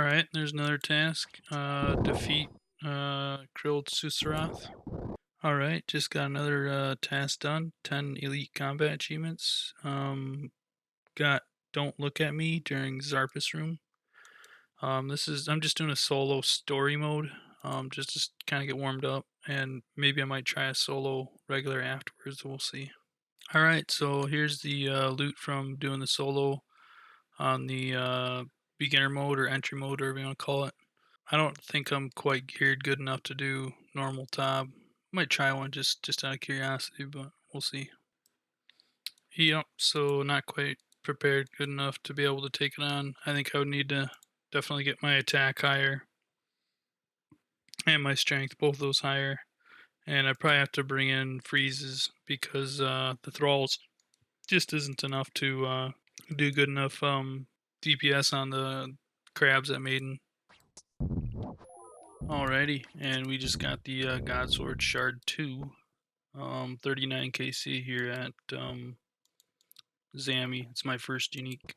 Alright, there's another task. Defeat Krilled Susurath. Alright, just got another task done. 10 elite combat achievements. Got Don't Look at Me during Zarpus Room. I'm just doing a solo story mode, just to kind of get warmed up, and maybe I might try a solo regular afterwards. We'll see. Alright, so here's the loot from doing the solo on the beginner mode or entry mode, whatever you want to call it. I don't think I'm quite geared good enough to do normal top. Might try one just out of curiosity, but we'll see. Yep, so not quite prepared good enough to be able to take it on. I think I would need to definitely get my attack higher and my strength, both those higher. And I probably have to bring in freezes because the thralls just isn't enough to do good enough DPS on the crabs at Maiden. Alrighty, and we just got the God Sword Shard 2, 39 KC here at Zami. It's my first unique.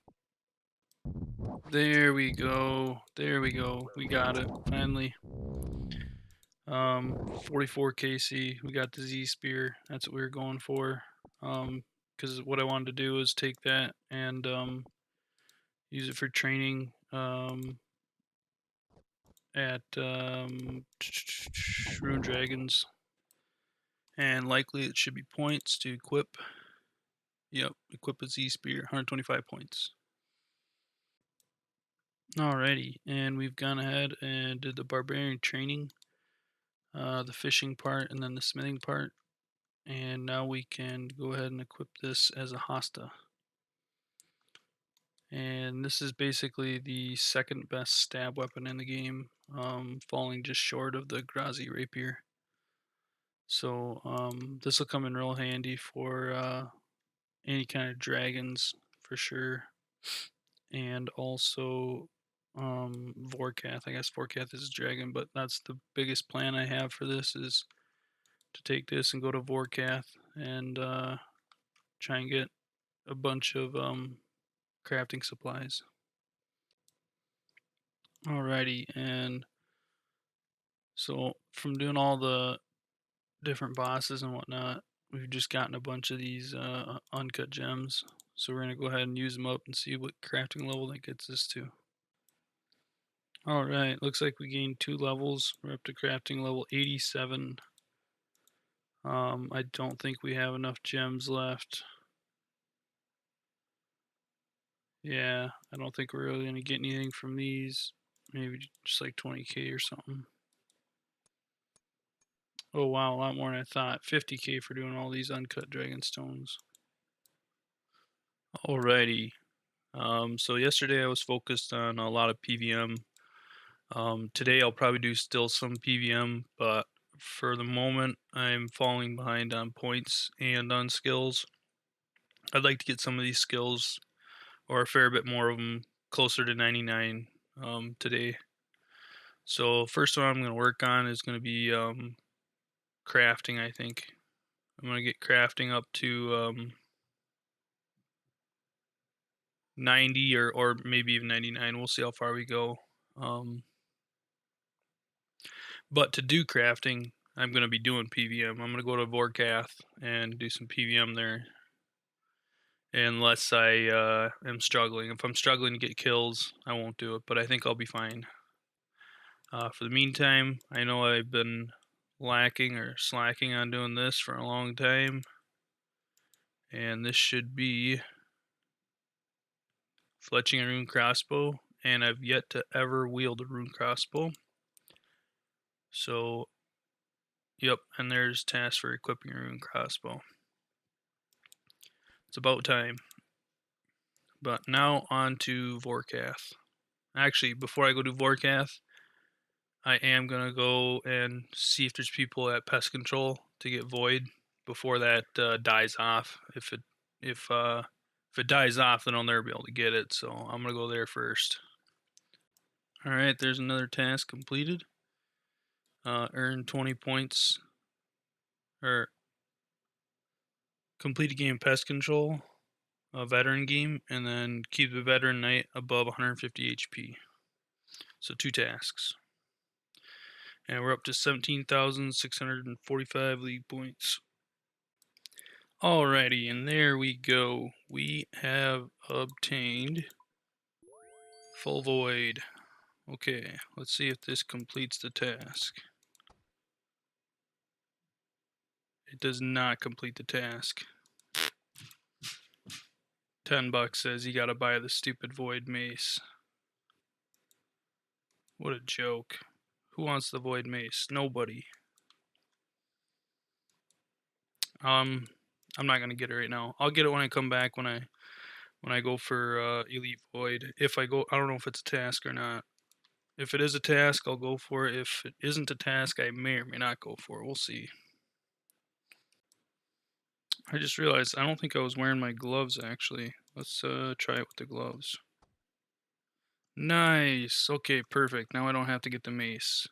There we go. There we go. We got it finally. 44 KC. We got the Z Spear. That's what we were going for. Because what I wanted to do is take that and use it for training. At Rune Dragons, and likely it should be points to equip. Yep, equip a Z Spear, 125 points. Alrighty, and we've gone ahead and did the Barbarian training, the fishing part, and then the smithing part. And now we can go ahead and equip this as a Hasta. And this is basically the second best stab weapon in the game, falling just short of the Grazi Rapier. So this will come in real handy for any kind of dragons for sure, and also Vorkath. I guess Vorkath is a dragon, but that's the biggest plan I have for this is to take this and go to Vorkath and try and get a bunch of crafting supplies. Alrighty, and so from doing all the different bosses and whatnot, we've just gotten a bunch of these uncut gems. So we're going to go ahead and use them up and see what crafting level that gets us to. Alright, looks like we gained 2 levels. We're up to crafting level 87. I don't think we have enough gems left. Yeah, I don't think we're really going to get anything from these. Maybe just like 20k or something. Oh wow, a lot more than I thought. 50k for doing all these uncut dragon stones. Alrighty. So yesterday I was focused on a lot of PVM. Today I'll probably do still some PVM, but for the moment I'm falling behind on points and on skills. I'd like to get some of these skills, or a fair bit more of them, closer to 99 today. So first one I'm going to work on is going to be crafting, I think. I'm going to get crafting up to 90 or maybe even 99. We'll see how far we go. But to do crafting, I'm going to be doing PVM. I'm going to go to Vorkath and do some PVM there. Unless I am struggling. If I'm struggling to get kills, I won't do it, but I think I'll be fine. For the meantime, I know I've been lacking or slacking on doing this for a long time. And this should be fletching a rune crossbow, and I've yet to ever wield a rune crossbow. So, yep, and there's tasks for equipping a rune crossbow. It's about time. But now on to Vorkath. Actually, before I go to Vorkath, I am going to go and see if there's people at pest control to get void before that dies off. If it dies off, then I'll never be able to get it, so I'm going to go there first. Alright, there's another task completed. Earn 20 points, or complete a game pest control, a veteran game, and then keep the veteran knight above 150 HP. So 2 tasks. And we're up to 17,645 league points. Alrighty, and there we go. We have obtained Full Void. Okay, let's see if this completes the task. It does not complete the task. $10 says you gotta buy the stupid Void Mace. What a joke. Who wants the Void Mace? Nobody. I'm not gonna get it right now. I'll get it when I come back when I go for Elite Void. If I go, I don't know if it's a task or not. If it is a task, I'll go for it. If it isn't a task, I may or may not go for it. We'll see. I just realized I don't think I was wearing my gloves actually. Let's try it with the gloves. Nice. Okay, perfect. Now I don't have to get the mace.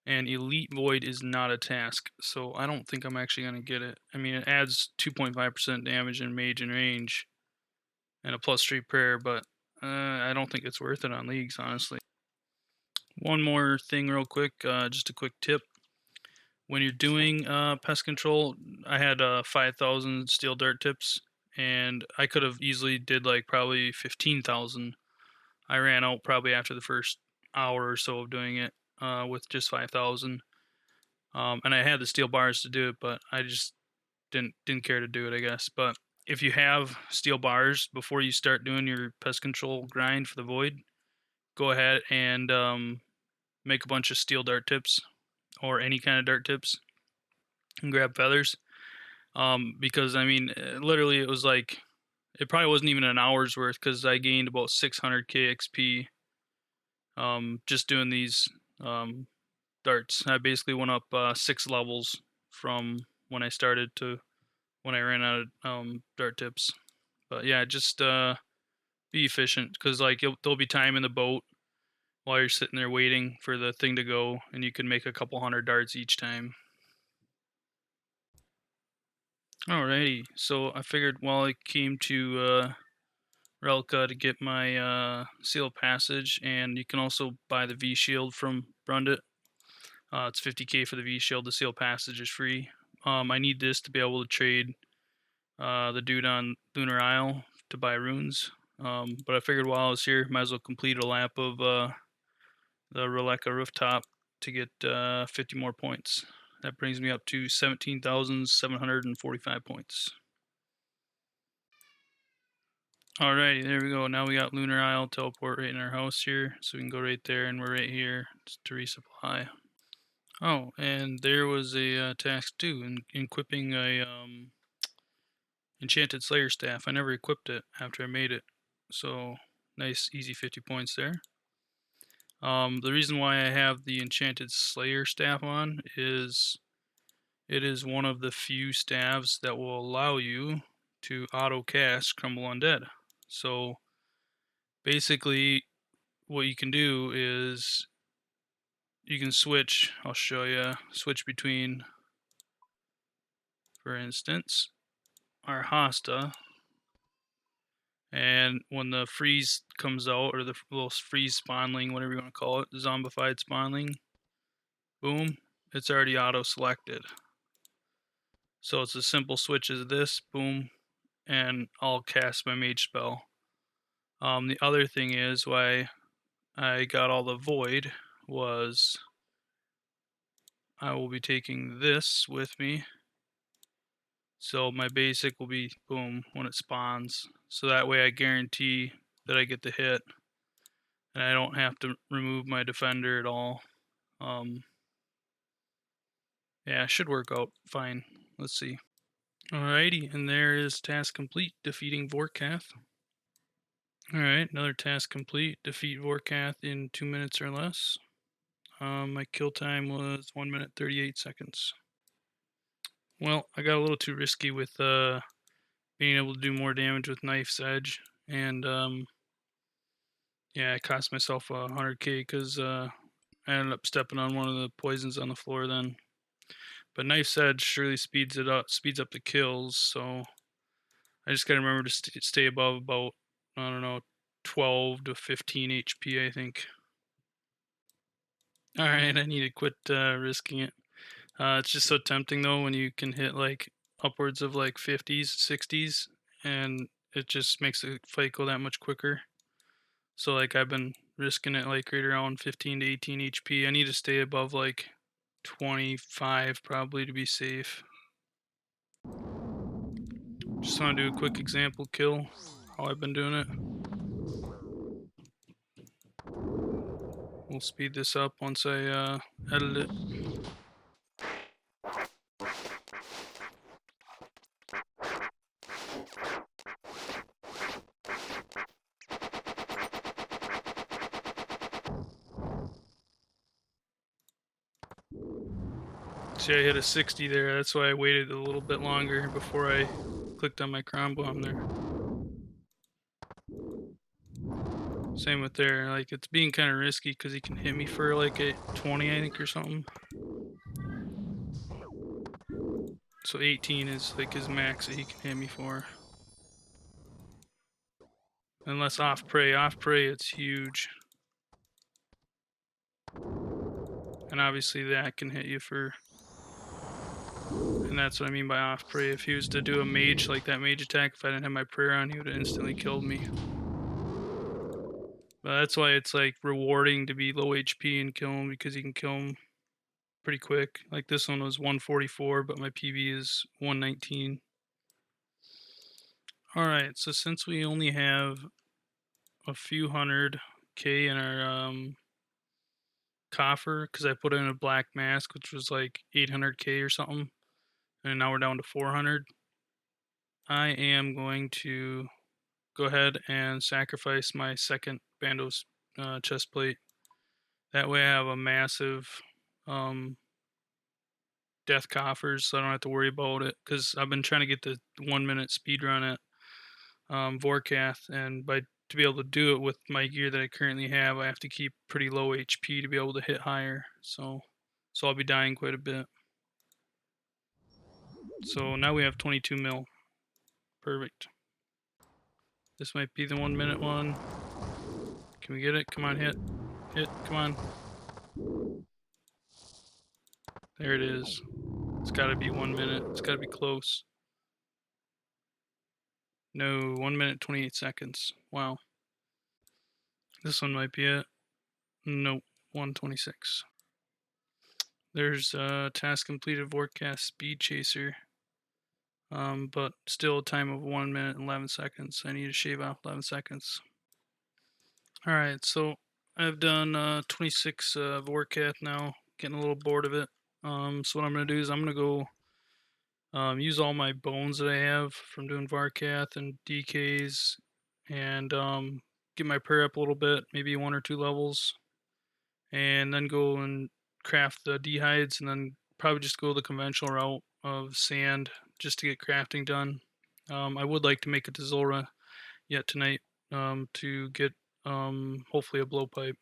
And Elite Void is not a task, so I don't think I'm actually going to get it. I mean, it adds 2.5% damage in mage and range and a +3 prayer, but I don't think it's worth it on leagues, honestly. One more thing real quick, just a quick tip. When you're doing pest control, I had 5,000 steel dart tips, and I could have easily did like probably 15,000. I ran out probably after the first hour or so of doing it with just 5,000. And I had the steel bars to do it, but I just didn't care to do it, I guess. But if you have steel bars before you start doing your pest control grind for the void, go ahead and make a bunch of steel dart tips or any kind of dart tips and grab feathers. Because I mean, literally, it was like it probably wasn't even an hour's worth because I gained about 600k XP just doing these darts. I basically went up 6 levels from when I started to when I ran out of dart tips. But yeah, just be efficient because like there'll be time in the boat while you're sitting there waiting for the thing to go, and you can make a couple hundred darts each time. Alrighty, so I figured while I came to Relica to get my seal passage, and you can also buy the V shield from Brundit. It's 50k for the V shield. The seal passage is free. I need this to be able to trade the dude on Lunar Isle to buy runes. But I figured while I was here, might as well complete a lap of the Relica rooftop to get 50 more points. That brings me up to 17,745 points. Alrighty, there we go. Now we got Lunar Isle teleport right in our house here. So we can go right there and we're right here to resupply. Oh, and there was a task too, in equipping a Enchanted Slayer staff. I never equipped it after I made it. So nice, easy 50 points there. The reason why I have the Enchanted Slayer staff on is it is one of the few staves that will allow you to auto cast Crumble Undead. So basically what you can do is you can switch, I'll show you, switch between, for instance, our Hosta, and when the freeze comes out, or the little freeze spawnling, whatever you want to call it, zombified spawnling, boom, it's already auto selected. So it's a simple switch as this, boom, and I'll cast my mage spell. The other thing is why I got all the void was I will be taking this with me. So my basic will be boom when it spawns. So that way I guarantee that I get the hit and I don't have to remove my defender at all. Yeah, it should work out fine. Let's see. Alrighty, and there is task complete, defeating Vorkath. Alright, another task complete, defeat Vorkath in 2 minutes or less. My kill time was 1 minute 38 seconds. Well, I got a little too risky with being able to do more damage with Knife's Edge, and yeah, I cost myself 100k because I ended up stepping on one of the poisons on the floor then. But Knife's Edge surely speeds up the kills, so I just gotta remember to stay above about, I don't know, 12 to 15 HP, I think. All right, I need to quit risking it. It's just so tempting though when you can hit like upwards of like 50s, 60s, and it just makes the fight go that much quicker. So like I've been risking it like right around 15 to 18 HP. I need to stay above like 25 probably to be safe. Just want to do a quick example kill, how I've been doing it. We'll speed this up once I edit it. See, I hit a 60 there. That's why I waited a little bit longer before I clicked on my crown bomb there. Same with there. Like, it's being kind of risky because he can hit me for like a 20, I think, or something. So 18 is like his max that he can hit me for. Unless off prey. Off prey, it's huge. And obviously that can hit you for... And that's what I mean by off prey. If he was to do a mage, like that mage attack, if I didn't have my prayer on, he would have instantly killed me. But that's why it's like rewarding to be low HP and kill him, because you can kill him pretty quick. Like this one was 144, but my PV is 119. Alright, so since we only have a few hundred K in our coffer, because I put in a black mask, which was like 800K or something, and now we're down to 400, I am going to go ahead and sacrifice my second Bandos chest plate. That way I have a massive death coffers, so I don't have to worry about it, because I've been trying to get the 1 minute speed run at Vorkath, and to be able to do it with my gear that I currently have, I have to keep pretty low HP to be able to hit higher. So I'll be dying quite a bit. So now we have 22 mil. Perfect. This might be the 1 minute one. Can we get it? Come on, hit. Hit, come on. There it is. It's gotta be 1 minute. It's gotta be close. No, 1 minute, 28 seconds. Wow. This one might be it. Nope, 126. There's task completed Vorkath Speed Chaser. But still a time of 1 minute and 11 seconds. I need to shave off 11 seconds. Alright, so I've done 26 Vorkath now. Getting a little bored of it. So what I'm going to do is I'm going to go use all my bones that I have from doing Vorkath and DKs, and get my prayer up a little bit, maybe 1 or 2 levels, and then go and craft the dehides, and then probably just go the conventional route of sand just to get crafting done. I would like to make it to Zulrah yet tonight to get hopefully a blowpipe.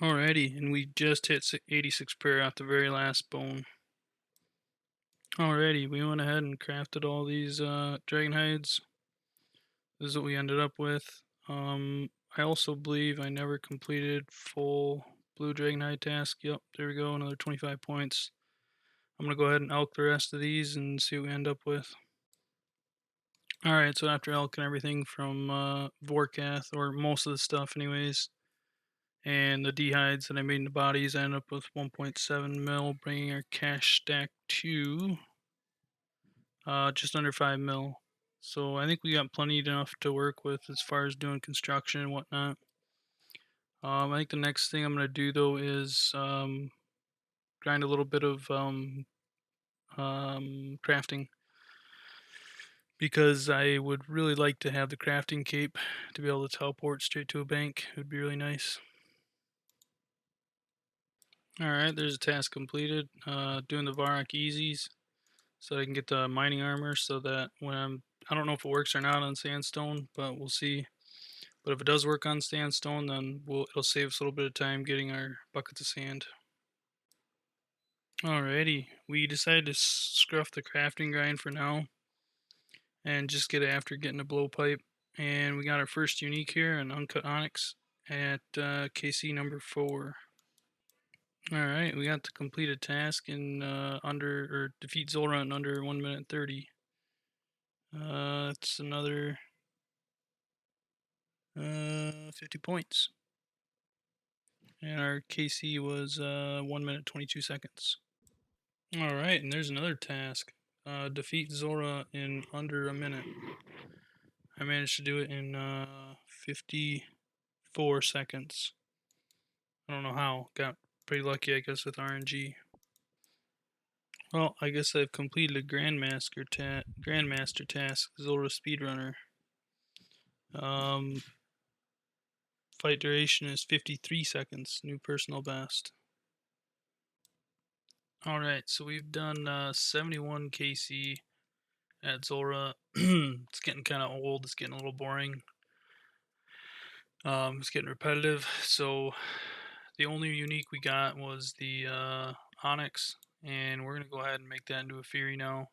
Alrighty, and we just hit 86 prayer off the very last bone. Alrighty, we went ahead and crafted all these dragon hides. This is what we ended up with. I also believe I never completed full blue dragon hide task. Yep, there we go, another 25 points. I'm going to go ahead and elk the rest of these and see what we end up with. Alright, so after elk and everything from Vorkath, or most of the stuff anyways, and the dehides that I made in the bodies, I ended up with 1.7 mil, bringing our cash stack to just under 5 mil. So I think we got plenty enough to work with as far as doing construction and whatnot. I think the next thing I'm going to do though is grind a little bit of crafting, because I would really like to have the crafting cape to be able to teleport straight to a bank. It would be really nice. Alright, there's a task completed. Doing the Varrock easies so I can get the mining armor, so that when I don't know if it works or not on sandstone, but we'll see. But if it does work on sandstone, then it'll save us a little bit of time getting our buckets of sand. Alrighty, we decided to scruff the crafting grind for now and just get it after getting a blowpipe. And we got our first unique here, an uncut onyx. at KC number 4. Alright, we got to complete a task in defeat Zulrah in under 1 minute 30. That's another 50 points. And our KC was 1 minute 22 seconds. Alright, and there's another task. Defeat Zulrah in under a minute. I managed to do it in 54 seconds. I don't know how. Got pretty lucky, I guess, with RNG. Well, I guess I've completed a Grandmaster task, Zulrah Speedrunner. Fight duration is 53 seconds, new personal best. Alright, so we've done 71 KC at Zulrah. It's getting kind of old, it's getting a little boring. It's getting repetitive, so the only unique we got was the Onyx, and we're going to go ahead and make that into a Fury now.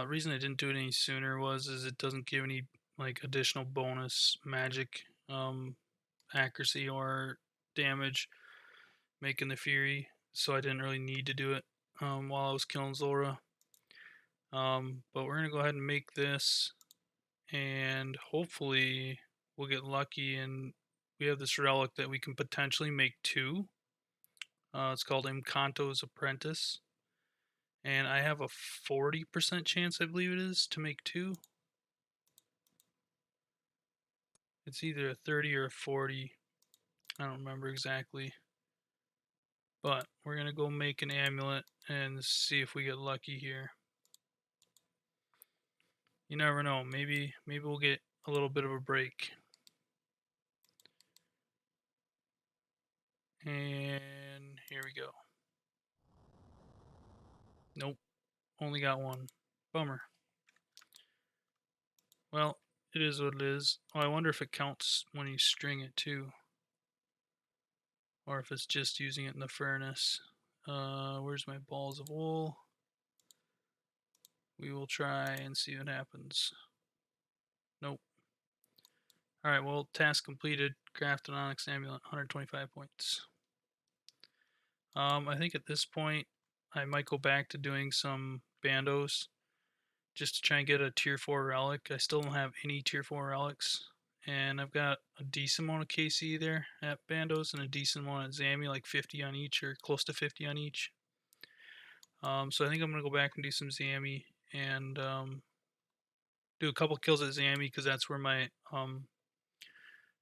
Reason I didn't do it any sooner was it doesn't give any like additional bonus magic accuracy or damage making the Fury, so I didn't really need to do it while I was killing Zulrah. But we're gonna go ahead and make this, and hopefully we'll get lucky and we have this relic that we can potentially make 2. It's called Encanto's Apprentice, and I have a 40% chance, I believe it is, to make 2. It's either a 30 or a 40. I don't remember exactly. But we're going to go make an amulet and see if we get lucky here. You never know. Maybe we'll get a little bit of a break. And here we go. Nope. Only got 1. Bummer. Well, it is what it is. Oh, I wonder if it counts when you string it too. Or if it's just using it in the furnace. Where's my balls of wool? We will try and see what happens. Nope. Alright, well, task completed. Craft an Onyx Amulet, 125 points. I think at this point, I might go back to doing some bandos just to try and get a tier 4 relic. I still don't have any tier 4 relics, and I've got a decent amount of KC there at bandos and a decent amount at Zammy, like 50 on each or close to 50 on each. So I think I'm going to go back and do some Zammy and do a couple kills at Zammy because that's where my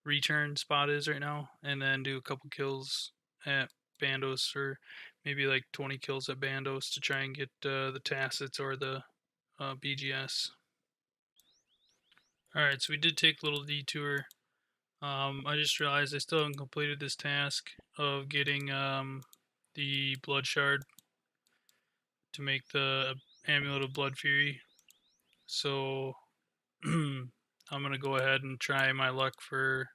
return spot is right now, and then do a couple kills at Bandos, or maybe like 20 kills at Bandos to try and get the Tacits or the BGS. Alright, so we did take a little detour. I just realized I still haven't completed this task of getting the Blood Shard to make the Amulet of Blood Fury. So I'm gonna go ahead and try my luck for,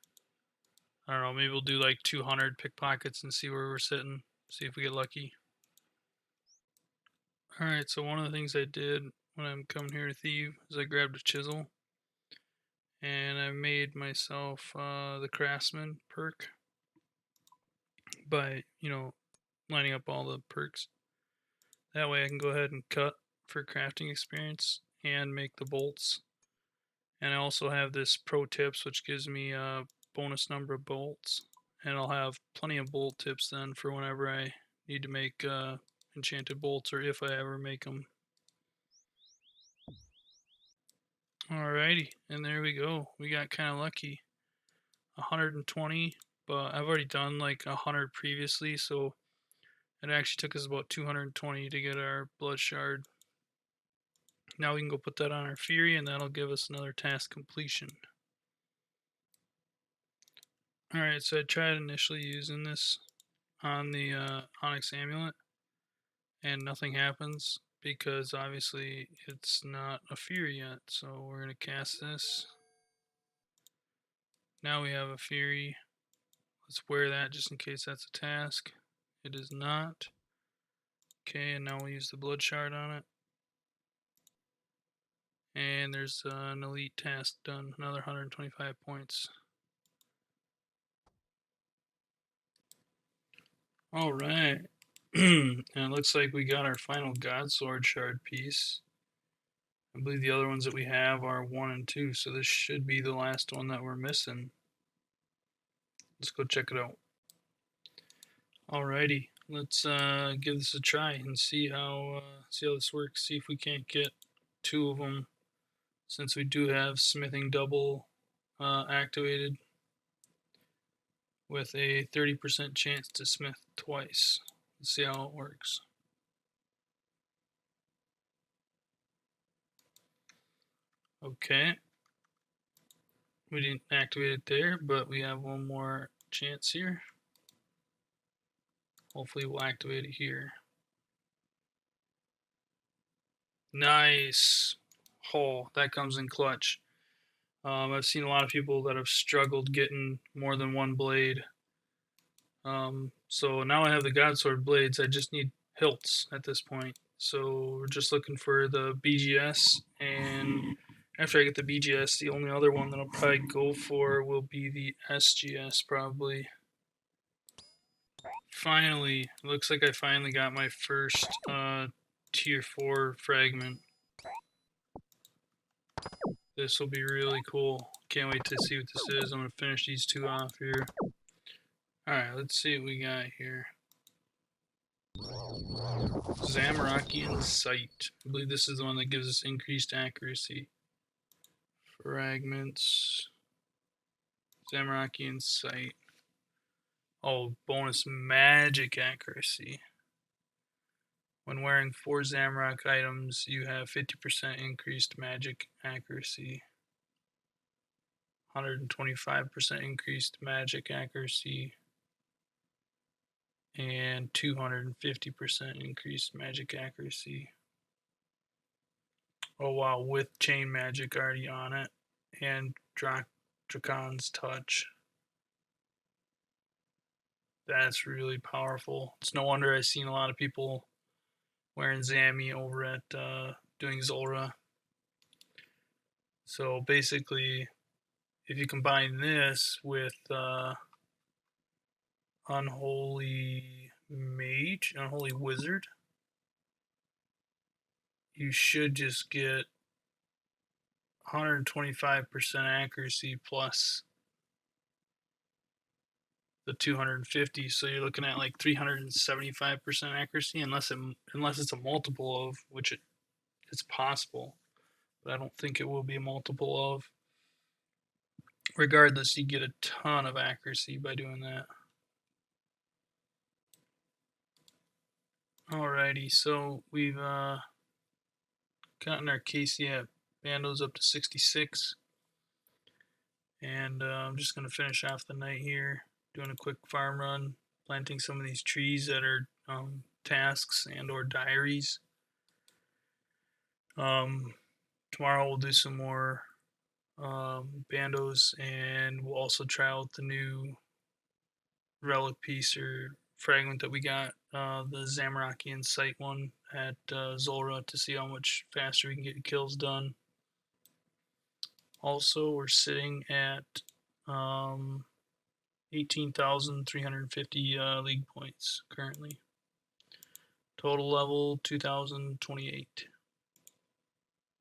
I don't know, maybe we'll do like 200 pickpockets and see where we're sitting, see if we get lucky. Alright, so one of the things I did when I'm coming here to thieve is I grabbed a chisel and I made myself the Craftsman perk by, lining up all the perks. That way I can go ahead and cut for crafting experience and make the bolts. And I also have this pro tips, which gives me a bonus number of bolts, and I'll have plenty of bolt tips then for whenever I need to make enchanted bolts, or if I ever make them. Alrighty, and there we go. We got kind of lucky. 120, but I've already done like 100 previously, so it actually took us about 220 to get our blood shard. Now we can go put that on our Fury, and that'll give us another task completion. Alright, so I tried initially using this on the Onyx Amulet, and nothing happens because obviously it's not a Fury yet. So we're going to cast this. Now we have a Fury. Let's wear that just in case that's a task. It is not. Okay, and now we'll use the Blood Shard on it. And there's an elite task done, another 125 points. All right. And it looks like we got our final God Sword shard piece. I believe the other ones that we have are 1 and 2, so this should be the last one that we're missing. Let's go check it out. Alrighty, let's give this a try and see how this works. See if we can't get 2 of them, since we do have smithing double activated with a 30% chance to smith twice. Let's see how it works. Okay, we didn't activate it there, but we have one more chance here. Hopefully we'll activate it here. Nice. Oh, that comes in clutch. I've seen a lot of people that have struggled getting more than one blade. So now I have the Godsword blades. I just need hilts at this point. So we're just looking for the BGS, and after I get the BGS, the only other one that I'll probably go for will be the SGS probably. Finally, looks like I finally got my first tier 4 fragment. This will be really cool. Can't wait to see what this is. I'm going to finish these 2 off here. Alright, let's see what we got here. Zamorakian Sight. I believe this is the one that gives us increased accuracy. Fragments. Zamorakian Sight. Oh, bonus magic accuracy. When wearing 4 Zamorak items, you have 50% increased magic accuracy. 125% increased magic accuracy. And 250% increased magic accuracy. Oh wow, with chain magic already on it, and Dracon's touch. That's really powerful. It's no wonder I've seen a lot of people wearing Zami over at doing Zulrah. So basically, if you combine this with Unholy Mage, Unholy Wizard, you should just get 125% accuracy plus the 250, so you're looking at like 375% accuracy, unless it's a multiple of, which it's possible, but I don't think it will be a multiple of. Regardless, you get a ton of accuracy by doing that. Alrighty, so we've gotten our KC bandos up to 66, and I'm just going to finish off the night here, doing a quick farm run, planting some of these trees that are tasks and or diaries. Tomorrow we'll do some more bandos, and we'll also try out the new relic piece or fragment that we got, the Zamorakian Sight one at Zulrah, to see how much faster we can get kills done. Also, we're sitting at 18,350 league points currently. Total level 2,028.